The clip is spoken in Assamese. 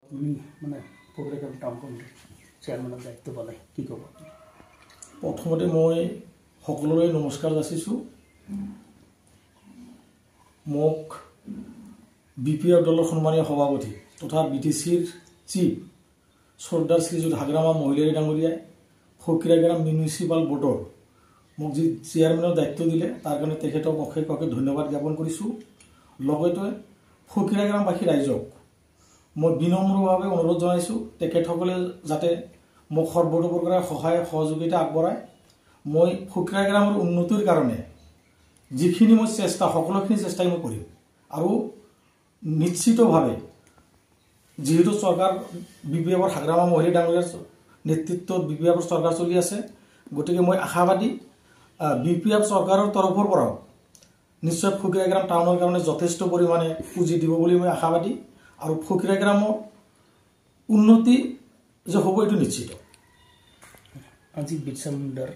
মানে ফকিৰাগাঁও টাউন কমিটিৰ চেয়াৰমেনৰ দায়িত্ব পালে কি ক'ব? প্ৰথমতে মই সকলোৰে নমস্কাৰ যাচিছোঁ। মোক BPF দলৰ সন্মানীয় সভাপতি তথা BTCৰ চিফ শ্ৰদ্ধাৰ শ্ৰীযুত হাগ্ৰামা মহিলাৰী ডাঙৰীয়াই ফকিৰাগাঁও মিউনিচিপাল বৰ্ডৰ মোক যি চেয়াৰমেনৰ দায়িত্ব দিলে তাৰ কাৰণে তেখেতক অশেষ ধন্যবাদ জ্ঞাপন কৰিছোঁ। লগতে ফকিৰাগাঁওবাসী ৰাইজক মই বিনম্ৰভাৱে অনুৰোধ জনাইছোঁ তেখেতসকলে যাতে মোক সৰ্বতোপ্ৰকাৰে সহায় সহযোগিতা আগবঢ়ায়। মই ফকিৰাগাঁওৰ উন্নতিৰ কাৰণে যিখিনি মই চেষ্টা সকলোখিনি চেষ্টাই মই কৰিম আৰু নিশ্চিতভাৱে যেহেতু চৰকাৰ BPFৰ হাগ্ৰামা মহিলা ডাঙৰীয়াৰ নেতৃত্বত BPFৰ চৰকাৰ চলি আছে, গতিকে মই আশাবাদী BPF চৰকাৰৰ তৰফৰ পৰাও নিশ্চয় ফকিৰাগাঁও টাউনৰ কাৰণে যথেষ্ট পৰিমাণে পুঁজি দিব বুলি মই আশাবাদী আৰু ফকিৰাগাঁওৰ উন্নতি যে হ'ব এইটো নিশ্চিত। আজি বিৰছা মুণ্ডাৰ